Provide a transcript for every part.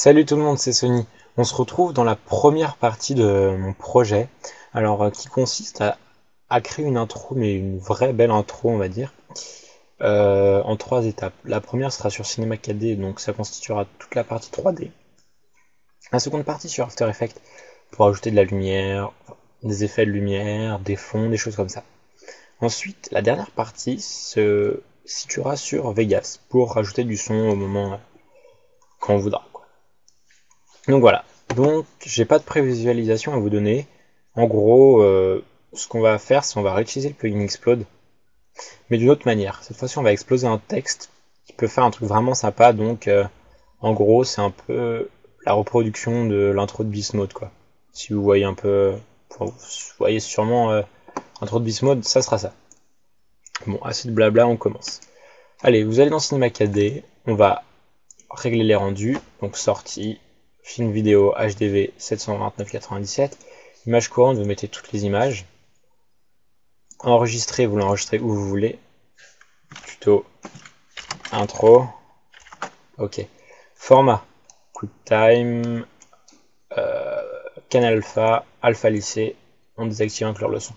Salut tout le monde, c'est Sony. On se retrouve dans la première partie de mon projet, qui consiste à créer une intro, mais une vraie belle intro, on va dire, en trois étapes. La première sera sur Cinema 4D, donc ça constituera toute la partie 3D. La seconde partie sur After Effects, pour ajouter de la lumière, des effets de lumière, des fonds, des choses comme ça. Ensuite, la dernière partie se situera sur Vegas, pour rajouter du son au moment quand on voudra. Donc voilà, donc j'ai pas de prévisualisation à vous donner. En gros, ce qu'on va faire, c'est on va réutiliser le plugin Explode, mais d'une autre manière. Cette fois-ci, on va exploser un texte qui peut faire un truc vraiment sympa. Donc, en gros, c'est un peu la reproduction de l'intro de Beast Mode, quoi. Si vous voyez un peu, enfin, vous voyez sûrement intro de Beast Mode, ça sera ça. Bon, assez de blabla, on commence. Allez, vous allez dans Cinema 4D, on va régler les rendus, donc sortie, film vidéo HDV 729,97, image courante, vous mettez toutes les images, enregistrer, vous l'enregistrez où vous voulez, tuto, intro, ok, format, QuickTime, Canal Alpha, Alpha Lycée, on désactive inclure le son.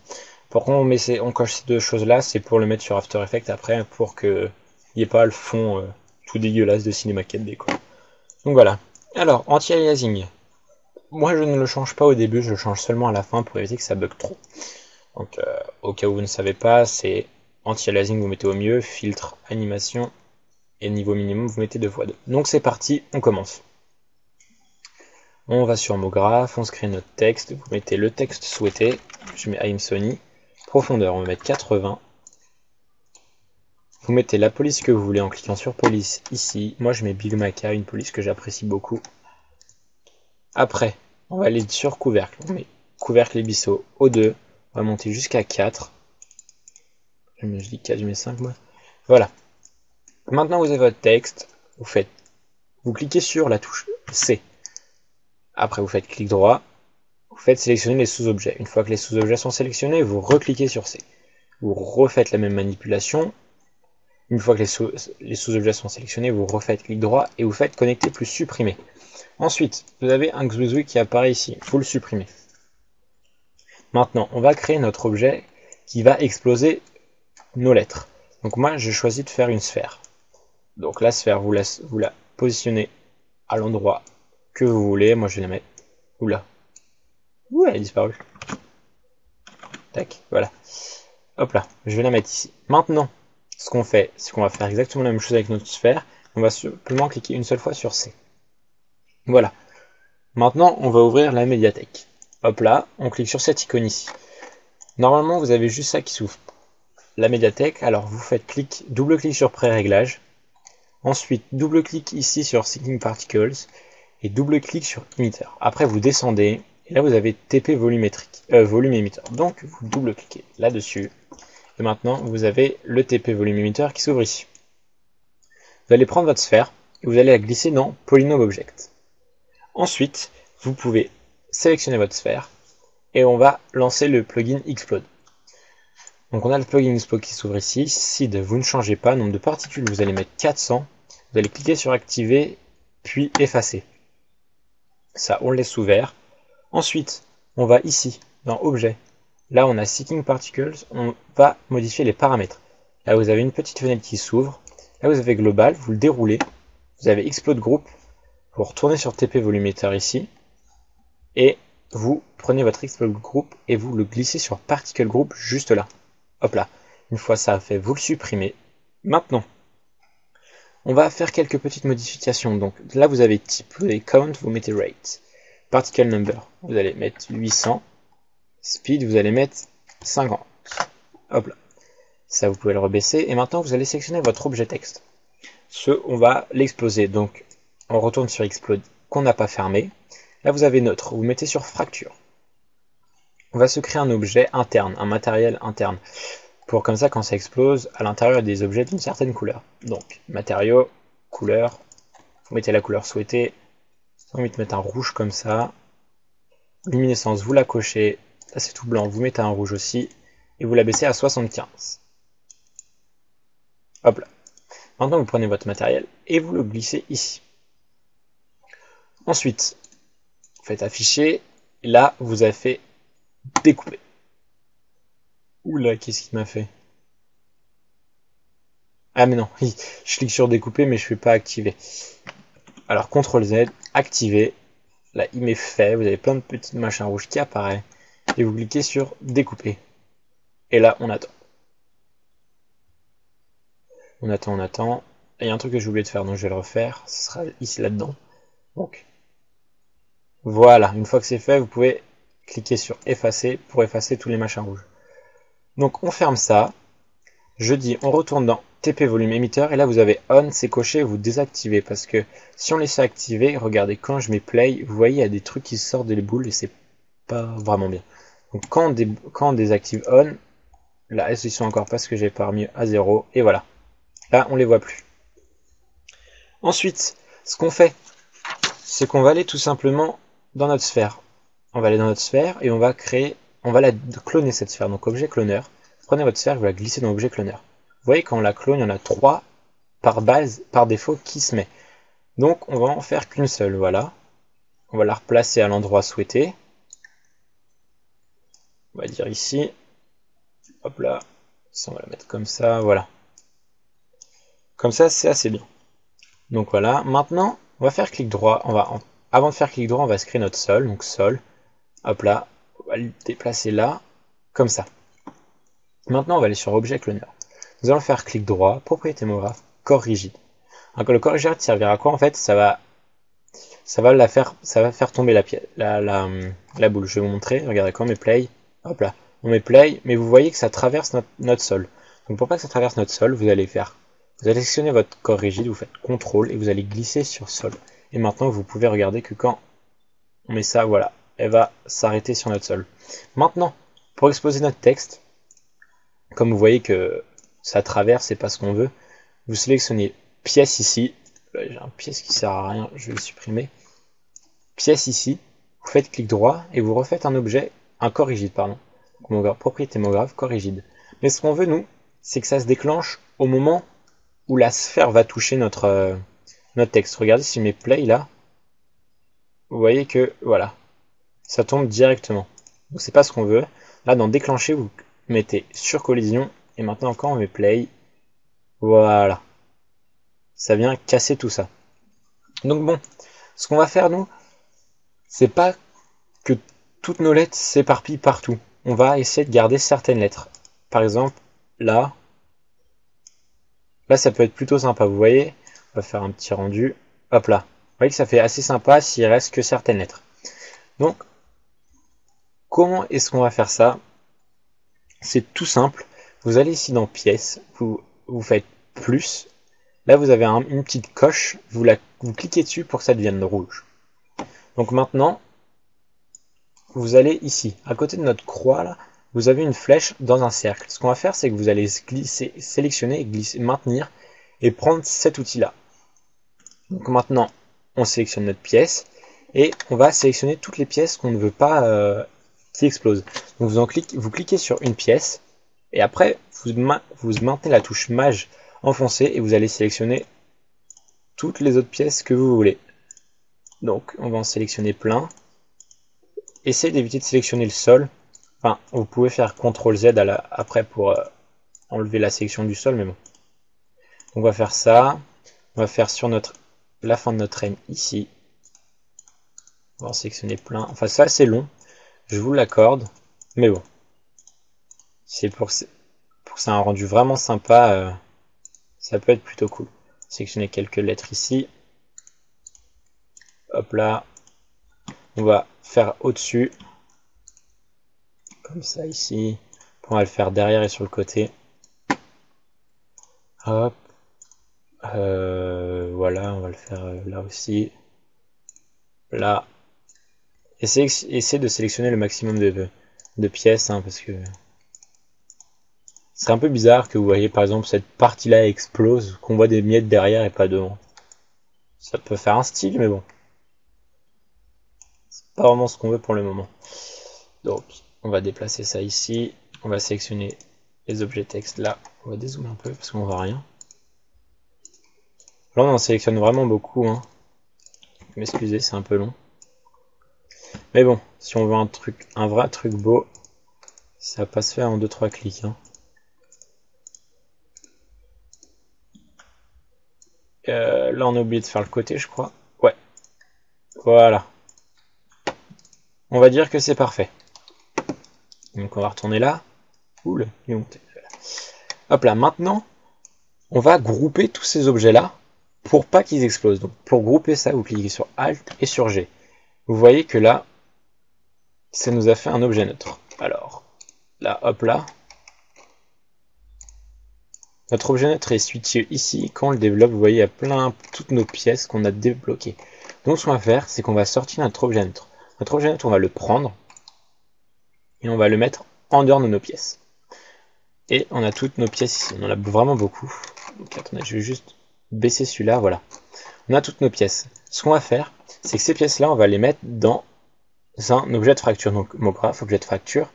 Pourquoi on coche ces deux choses là, c'est pour le mettre sur After Effects après, pour que il n'y ait pas le fond tout dégueulasse de Cinema 4D, quoi. Donc voilà. Alors, anti-aliasing. Moi, je ne le change pas au début, je le change seulement à la fin pour éviter que ça bug trop. Donc, au cas où vous ne savez pas, c'est anti-aliasing, vous mettez au mieux, filtre, animation, et niveau minimum, vous mettez 2x2. Donc, c'est parti, on commence. On va sur MoGraph, on se crée notre texte, vous mettez le texte souhaité, je mets I'm Sony, profondeur, on va mettre 80. Vous mettez la police que vous voulez en cliquant sur police ici. Moi, je mets Big Maca, une police que j'apprécie beaucoup. Après, on va aller sur couvercle. On met couvercle Ebisso O2. On va monter jusqu'à 4. Je dis 4, je mets 5 moi. Voilà. Maintenant vous avez votre texte. Vous cliquez sur la touche C. Après vous faites clic droit. Vous faites sélectionner les sous-objets. Une fois que les sous-objets sont sélectionnés, vous recliquez sur C. Vous refaites la même manipulation. Une fois que les sous-objets sont sélectionnés, vous refaites clic droit et vous faites connecter plus supprimer. Ensuite, vous avez un XWizWi qui apparaît ici. Il faut le supprimer. Maintenant, on va créer notre objet qui va exploser nos lettres. Donc moi, j'ai choisi de faire une sphère. Donc la sphère, vous la positionnez à l'endroit que vous voulez. Moi, je vais la mettre... Oula. Ouh, elle a disparu. Tac, voilà. Hop là, je vais la mettre ici. Maintenant, ce qu'on fait, c'est qu'on va faire exactement la même chose avec notre sphère. On va simplement cliquer une seule fois sur C. Voilà. Maintenant, on va ouvrir la médiathèque. Hop là, on clique sur cette icône ici. Normalement, vous avez juste ça qui s'ouvre. La médiathèque, alors vous faites double-clic sur pré-réglage. Ensuite, double-clic ici sur Syncing Particles et double-clic sur Emitter. Après, vous descendez et là, vous avez TP volumétrique, volume émetteur. Donc, vous double-cliquez là-dessus. Et maintenant, vous avez le TP volume émetteur qui s'ouvre ici. Vous allez prendre votre sphère et vous allez la glisser dans Polynomial Object. Ensuite, vous pouvez sélectionner votre sphère et on va lancer le plugin Explode. Donc on a le plugin Explode qui s'ouvre ici. Seed, vous ne changez pas. Nombre de particules, vous allez mettre 400. Vous allez cliquer sur activer, puis effacer. Ça, on le laisse ouvert. Ensuite, on va ici, dans Objet. Là, on a Seeking Particles. On va modifier les paramètres. Là, vous avez une petite fenêtre qui s'ouvre. Là, vous avez Global. Vous le déroulez. Vous avez Explode Group. Vous retournez sur TP Volumeter ici. Et vous prenez votre Explode Group et vous le glissez sur Particle Group juste là. Hop là. Une fois ça fait, vous le supprimez. Maintenant, on va faire quelques petites modifications. Donc là, vous avez type, vous avez count, vous mettez rate. Particle number, vous allez mettre 800. Speed, vous allez mettre 50. Hop là. Ça, vous pouvez le rebaisser. Et maintenant, vous allez sélectionner votre objet texte. On va l'exploser. Donc, on retourne sur Explode qu'on n'a pas fermé. Là, vous avez neutre. Vous mettez sur fracture. On va se créer un objet interne, un matériel interne. Pour comme ça, quand ça explose, à l'intérieur des objets d'une certaine couleur. Donc, matériaux, couleur, vous mettez la couleur souhaitée. J'ai envie de mettre un rouge comme ça. Luminescence, vous la cochez. Là, c'est tout blanc, vous mettez un rouge aussi. Et vous la baissez à 75. Hop là. Maintenant, vous prenez votre matériel et vous le glissez ici. Ensuite, vous faites afficher. Et là, vous avez fait découper. Oula, qu'est-ce qu'il m'a fait? Ah mais non, je clique sur découper mais je ne fais pas activer. Alors CTRL Z, activer. Là, il m'est fait. Vous avez plein de petites machins rouges qui apparaissent. Et vous cliquez sur découper. Et là, on attend. On attend, on attend. Et il y a un truc que j'ai oublié de faire, donc je vais le refaire. Ce sera ici, là-dedans. Donc, voilà. Une fois que c'est fait, vous pouvez cliquer sur effacer pour effacer tous les machins rouges. Donc, on ferme ça. Je dis, on retourne dans TP volume émetteur. Et là, vous avez on, c'est coché, vous désactivez. Parce que si on laisse activer, regardez, quand je mets play, vous voyez, il y a des trucs qui sortent des boules et c'est pas vraiment bien. Donc, quand on désactive on, là, ils sont encore parce que j'ai pas remis à 0. Et voilà. Là, on les voit plus. Ensuite, ce qu'on fait, c'est qu'on va aller tout simplement dans notre sphère. On va aller dans notre sphère et on va cloner cette sphère. Donc objet cloneur. Prenez votre sphère et vous la glissez dans l'objet cloneur. Vous voyez, quand on la clone, il y en a 3 par base, par défaut, qui se met. Donc on va en faire qu'une seule, voilà. On va la replacer à l'endroit souhaité. On va dire ici. Hop là. Ça, on va la mettre comme ça, voilà. Comme ça, c'est assez bien. Donc voilà, maintenant, on va faire clic droit. Avant de faire clic droit, on va se créer notre sol. Donc sol, hop là, on va le déplacer là, comme ça. Maintenant, on va aller sur objet cloneur. Nous allons faire clic droit, propriété homographe, corps rigide. Donc le corps rigide servira à quoi? En fait, ça va faire tomber la boule. Je vais vous montrer. Regardez, quand on met play, hop là, on met play, mais vous voyez que ça traverse notre sol. Donc pour pas que ça traverse notre sol, vous allez sélectionner votre corps rigide, vous faites CTRL et vous allez glisser sur sol. Et maintenant, vous pouvez regarder que quand on met ça, voilà, elle va s'arrêter sur notre sol. Maintenant, pour exposer notre texte, comme vous voyez que ça traverse, c'est pas ce qu'on veut, vous sélectionnez pièce ici. Là, j'ai un pièce qui sert à rien, je vais le supprimer. Pièce ici, vous faites clic droit et vous refaites un corps rigide, pardon. Donc, propriété homographe, corps rigide. Mais ce qu'on veut, nous, c'est que ça se déclenche au moment où la sphère va toucher notre texte. Regardez, si je mets play là, vous voyez que, voilà, ça tombe directement. Donc c'est pas ce qu'on veut. Là, dans déclencher, vous mettez sur collision, et maintenant quand on met play, voilà. Ça vient casser tout ça. Donc bon, ce qu'on va faire, nous, c'est pas que toutes nos lettres s'éparpillent partout. On va essayer de garder certaines lettres. Par exemple, là, ça peut être plutôt sympa, vous voyez. On va faire un petit rendu. Hop là. Vous voyez que ça fait assez sympa s'il reste que certaines lettres. Donc, comment est-ce qu'on va faire ça? C'est tout simple. Vous allez ici dans pièces, vous faites plus. Là, vous avez une petite coche. Vous cliquez dessus pour que ça devienne rouge. Donc maintenant, vous allez ici, à côté de notre croix, là, vous avez une flèche dans un cercle. Ce qu'on va faire, c'est que vous allez sélectionner, glisser, maintenir et prendre cet outil-là. Donc maintenant, on sélectionne notre pièce et on va sélectionner toutes les pièces qu'on ne veut pas qui explosent. Donc vous cliquez sur une pièce et après, vous maintenez la touche Maj enfoncée et vous allez sélectionner toutes les autres pièces que vous voulez. Donc, on va en sélectionner plein. Essayez d'éviter de sélectionner le sol. Enfin, vous pouvez faire CTRL Z après pour enlever la sélection du sol, mais bon. On va faire ça. On va faire sur la fin de notre M ici. On va en sélectionner plein. Enfin, c'est assez long. Je vous l'accorde. Mais bon. C'est pour que ça ait un rendu vraiment sympa. Ça peut être plutôt cool. Sélectionner quelques lettres ici. Hop là. On va faire au-dessus. Comme ça ici. On va le faire derrière et sur le côté. Hop. Voilà, on va le faire là aussi. Là. Essayez de sélectionner le maximum de pièces, hein, parce que c'est un peu bizarre que vous voyez par exemple cette partie-là explose, qu'on voit des miettes derrière et pas devant. Ça peut faire un style, mais bon. C'est pas vraiment ce qu'on veut pour le moment. Donc, on va déplacer ça ici. On va sélectionner les objets texte là. On va dézoomer un peu parce qu'on voit rien. Là, on en sélectionne vraiment beaucoup. Hein. donc m'excuser, c'est un peu long. Mais bon, si on veut un vrai truc beau, ça va pas se faire en 2-3 clics. Hein. Là, on a oublié de faire le côté, je crois. Ouais, voilà. On va dire que c'est parfait. Donc on va retourner là. Oula, il est monté. Hop là, maintenant, on va grouper tous ces objets-là pour pas qu'ils explosent. Donc pour grouper ça, vous cliquez sur Alt et sur G. Vous voyez que là, ça nous a fait un objet neutre. Alors, là, hop là. Notre objet neutre est switché ici. Quand on le développe, vous voyez, il y a toutes nos pièces qu'on a débloquées. Donc ce qu'on va faire, c'est qu'on va sortir notre objet neutre. Notre objet neutre, on va le prendre et on va le mettre en dehors de nos pièces. Et on a toutes nos pièces ici. On en a vraiment beaucoup. Donc attendez, je vais juste baisser celui-là, voilà. On a toutes nos pièces. Ce qu'on va faire, c'est que ces pièces-là, on va les mettre dans un objet de fracture. Donc mot graph, objet de fracture.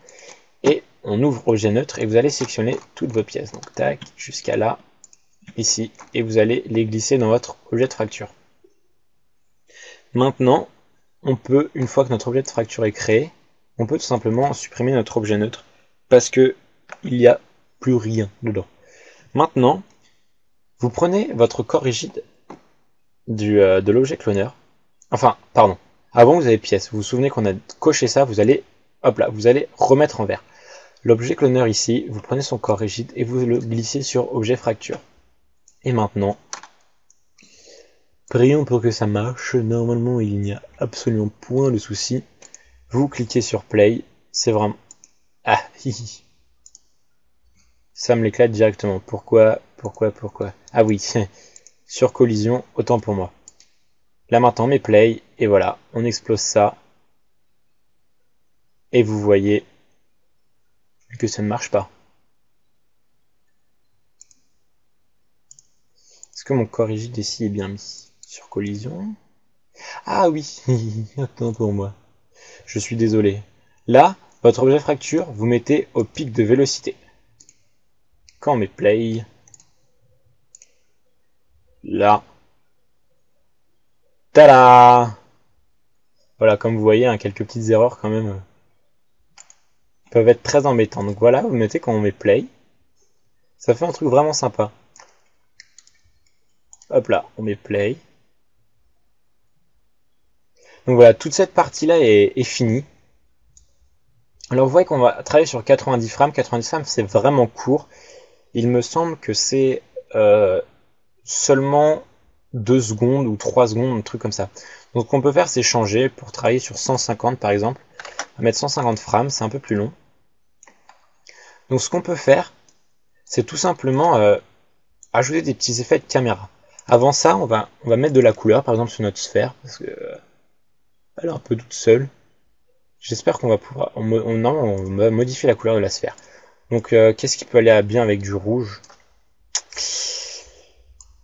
Et on ouvre objet neutre et vous allez sélectionner toutes vos pièces. Donc tac, jusqu'à là, ici. Et vous allez les glisser dans votre objet de fracture. Maintenant, on peut, une fois que notre objet de fracture est créé, on peut tout simplement supprimer notre objet neutre parce que il n'y a plus rien dedans. Maintenant, vous prenez votre corps rigide de l'objet cloner. Enfin, pardon. Avant, vous avez pièce. Vous vous souvenez qu'on a coché ça, vous allez, hop là, vous allez remettre en vert. L'objet cloner ici, vous prenez son corps rigide et vous le glissez sur objet fracture. Et maintenant, prions pour que ça marche. Normalement, il n'y a absolument point de souci. Vous cliquez sur play. C'est vraiment... Ah, hihi. Ça me l'éclate directement. Pourquoi? Ah oui, sur collision, autant pour moi. Là maintenant, on met play, et voilà, on explose ça. Et vous voyez que ça ne marche pas. Est-ce que mon corps rigide ici est bien mis? Sur collision? Ah oui, autant pour moi. Je suis désolé. Là, votre objet fracture, vous mettez au pic de vélocité. Quand on met play, là, tada! Voilà, comme vous voyez, hein, quelques petites erreurs quand même peuvent être très embêtantes. Donc voilà, vous mettez quand on met play, ça fait un truc vraiment sympa. Hop là, on met play. Donc voilà, toute cette partie-là est finie. Alors vous voyez qu'on va travailler sur 90 frames. 90 frames, c'est vraiment court. Il me semble que c'est seulement 2 secondes ou 3 secondes, un truc comme ça. Donc ce qu'on peut faire, c'est changer pour travailler sur 150 par exemple. On va mettre 150 frames, c'est un peu plus long. Donc ce qu'on peut faire, c'est tout simplement ajouter des petits effets de caméra. Avant ça, on va mettre de la couleur, par exemple sur notre sphère, parce que elle est un peu toute seule. J'espère qu'on va pouvoir... on va modifier la couleur de la sphère. Donc qu'est-ce qui peut aller bien avec du rouge?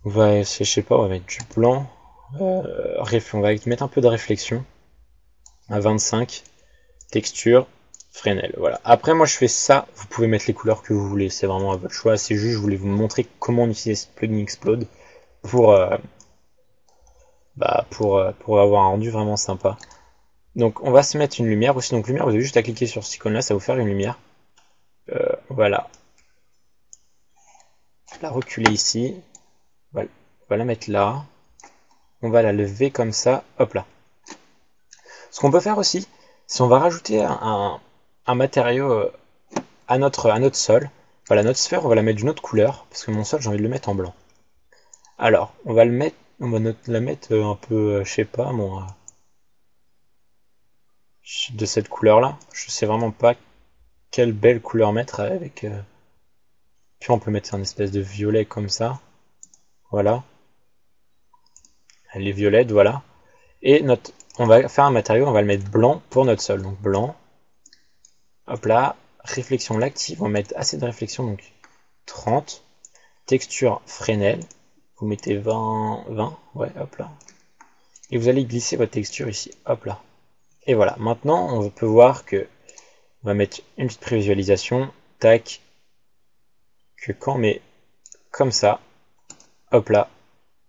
On va, je sais pas, on va mettre du blanc. On va mettre un peu de réflexion à 25. Texture, Fresnel. Voilà. Après, moi, je fais ça. Vous pouvez mettre les couleurs que vous voulez. C'est vraiment à votre choix. C'est juste, je voulais vous montrer comment on utilise ce plugin Explode pour avoir un rendu vraiment sympa. Donc, on va se mettre une lumière aussi. Donc, lumière, vous avez juste à cliquer sur cette icône-là, ça va vous faire une lumière. Voilà. La reculer ici. On va la mettre là. On va la lever comme ça. Hop là. Ce qu'on peut faire aussi, c'est on va rajouter un matériau à notre sol. Voilà, notre sphère, on va la mettre d'une autre couleur, parce que mon sol, j'ai envie de le mettre en blanc. Alors, on va la mettre un peu, je sais pas, moi, de cette couleur-là. Je sais vraiment pas quelle belle couleur mettre avec. Puis on peut mettre un espèce de violet comme ça. Voilà. Elle est violette, voilà. Et on va faire un matériau, on va le mettre blanc pour notre sol. Donc blanc. Hop là. Réflexion l'active, on va mettre assez de réflexion, donc 30. Texture Fresnel. Vous mettez 20, ouais, hop là. Et vous allez glisser votre texture ici, hop là. Et voilà, maintenant on peut voir que on va mettre une petite prévisualisation, tac, que quand on met comme ça, hop là,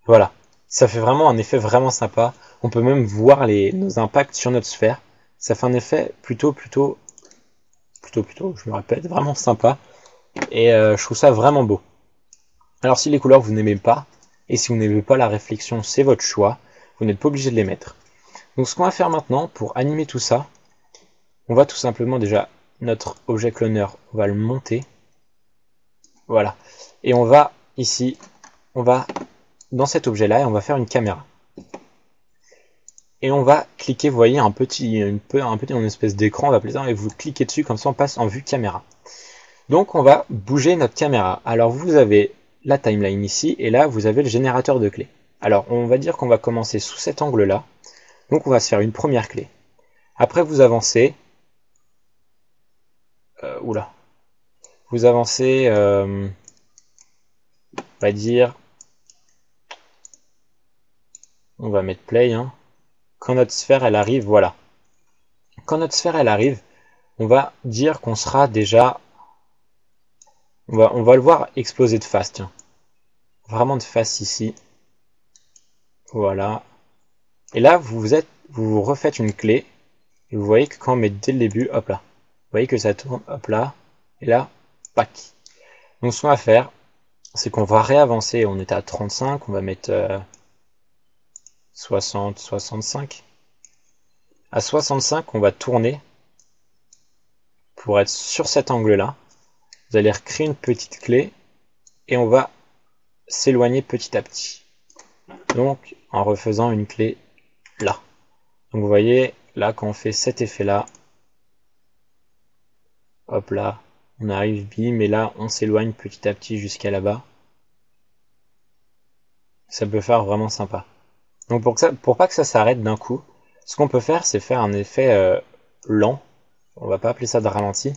voilà. Ça fait vraiment un effet vraiment sympa. On peut même voir nos impacts sur notre sphère. Ça fait un effet plutôt, je me répète, vraiment sympa. Et je trouve ça vraiment beau. Alors si les couleurs vous n'aimez pas, et si vous n'aimez pas la réflexion, c'est votre choix. Vous n'êtes pas obligé de les mettre. Donc ce qu'on va faire maintenant, pour animer tout ça, on va tout simplement déjà, notre objet cloneur, on va le monter. Voilà. Et on va ici, on va dans cet objet-là, et on va faire une caméra. Et on va cliquer, vous voyez, une espèce d'écran, on va appeler ça, et vous cliquez dessus, comme ça on passe en vue caméra. Donc on va bouger notre caméra. Alors vous avez la timeline ici, et là vous avez le générateur de clés. Alors on va dire qu'on va commencer sous cet angle-là. Donc on va se faire une première clé. Après vous avancez. Vous avancez, on va dire. On va mettre play. Hein. Quand notre sphère elle arrive, voilà. Quand notre sphère elle arrive, on va dire qu'on sera déjà. On va le voir exploser de face, tiens. Vraiment de face ici. Voilà. Et là, vous refaites une clé. Et vous voyez que quand on met dès le début, hop là. Vous voyez que ça tourne, hop là. Et là, pack. Donc ce qu'on va faire, c'est qu'on va réavancer. On était à 35, on va mettre 60, 65. À 65, on va tourner pour être sur cet angle-là. Vous allez recréer une petite clé et on va s'éloigner petit à petit. Donc, en refaisant une clé là. Donc, vous voyez, là, quand on fait cet effet-là, hop là, on arrive, bim, et là, on s'éloigne petit à petit jusqu'à là-bas. Ça peut faire vraiment sympa. Donc, pour pas que ça s'arrête d'un coup, ce qu'on peut faire, c'est faire un effet lent. On va pas appeler ça de ralenti.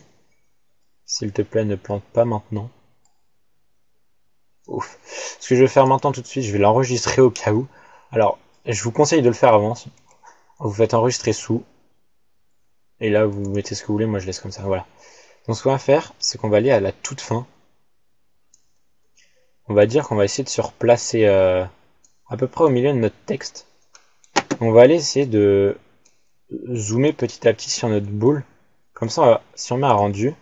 S'il te plaît, ne plante pas maintenant. Ouf. Ce que je vais faire maintenant tout de suite, je vais l'enregistrer au cas où. Alors, je vous conseille de le faire avant. Vous faites enregistrer sous. Et là, vous mettez ce que vous voulez. Moi, je laisse comme ça. Voilà. Donc, ce qu'on va faire, c'est qu'on va aller à la toute fin. On va dire qu'on va essayer de se replacer à peu près au milieu de notre texte. On va aller essayer de zoomer petit à petit sur notre boule. Comme ça, si on met un rendu,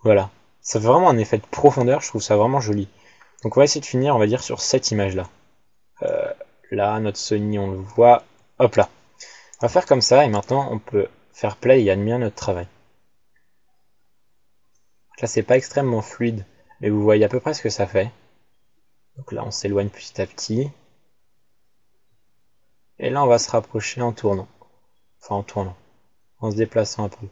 voilà. Ça fait vraiment un effet de profondeur. Je trouve ça vraiment joli. Donc, on va essayer de finir, on va dire, sur cette image-là. Là, notre Sony, on le voit. Hop là. On va faire comme ça, et maintenant, on peut faire play et admirer notre travail. Là, c'est pas extrêmement fluide, mais vous voyez à peu près ce que ça fait. Donc là, on s'éloigne petit à petit. Et là, on va se rapprocher en tournant. Enfin, en tournant. En se déplaçant un peu.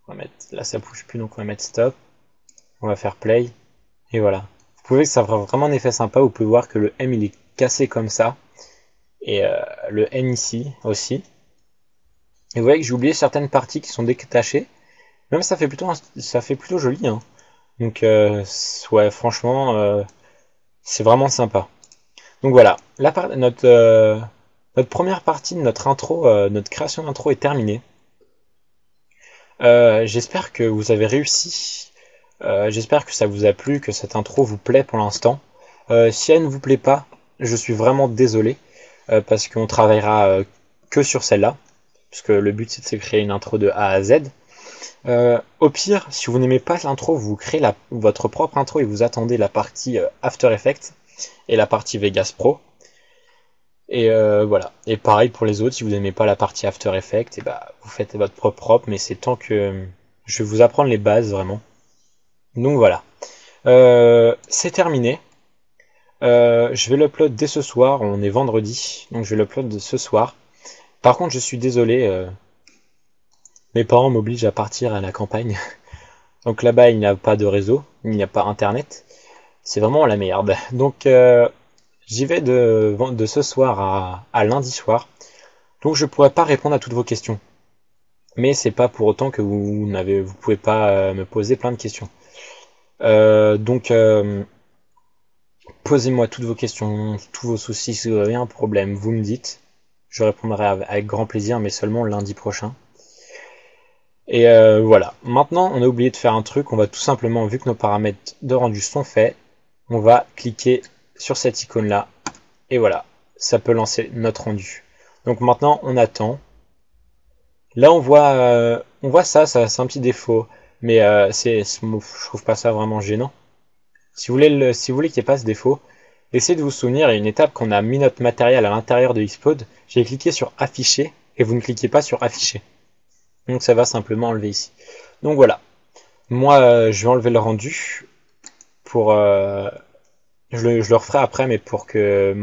On va mettre, là, ça bouge plus, donc on va mettre stop. On va faire play. Et voilà. Vous pouvez, ça fera vraiment un effet sympa. Vous pouvez voir que le M, il est cassé comme ça. Et le N ici aussi. Et vous voyez que j'ai oublié certaines parties qui sont détachées. Même ça fait plutôt joli. Hein. Donc ouais, franchement, c'est vraiment sympa. Donc voilà, notre première partie de notre intro, notre création d'intro est terminée. J'espère que vous avez réussi. J'espère que ça vous a plu, que cette intro vous plaît pour l'instant. Si elle ne vous plaît pas, je suis vraiment désolé. Parce qu'on travaillera que sur celle-là. Puisque le but c'est de se créer une intro de A à Z. Au pire, si vous n'aimez pas l'intro, vous créez votre propre intro et vous attendez la partie After Effects et la partie Vegas Pro. Et voilà. Et pareil pour les autres, si vous n'aimez pas la partie After Effects, et bah, vous faites votre propre, mais c'est tant que je vais vous apprendre les bases vraiment. Donc voilà. C'est terminé. Je vais l'upload dès ce soir, on est vendredi, donc je vais l'upload ce soir. Par contre, je suis désolé, mes parents m'obligent à partir à la campagne. Donc là-bas, il n'y a pas de réseau, il n'y a pas internet. C'est vraiment la merde. Donc j'y vais de ce soir à lundi soir. Donc je pourrais pas répondre à toutes vos questions. Mais c'est pas pour autant que vous pouvez pas me poser plein de questions. Donc posez-moi toutes vos questions, tous vos soucis, si vous avez un problème, vous me dites. Je répondrai avec grand plaisir, mais seulement lundi prochain. Et voilà. Maintenant, on a oublié de faire un truc. On va tout simplement, vu que nos paramètres de rendu sont faits, on va cliquer sur cette icône-là. Et voilà, ça peut lancer notre rendu. Donc maintenant, on attend. Là, on voit ça c'est un petit défaut. Mais je trouve pas ça vraiment gênant. Si vous voulez qu'il n'y ait pas ce défaut, essayez de vous souvenir, il y a une étape qu'on a mis notre matériel à l'intérieur de Xcode. J'ai cliqué sur afficher et vous ne cliquez pas sur afficher. Donc ça va simplement enlever ici. Donc voilà. Moi, je vais enlever le rendu pour je le referai après, mais pour que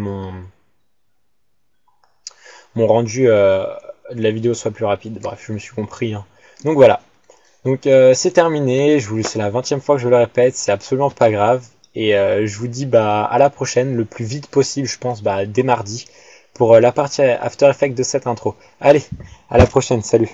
mon rendu de la vidéo soit plus rapide. Bref, je me suis compris, hein. Donc voilà. Donc c'est terminé. C'est la 20e fois que je le répète. C'est absolument pas grave. Et je vous dis à la prochaine, le plus vite possible, je pense, dès mardi, pour la partie After Effects de cette intro. Allez, à la prochaine. Salut.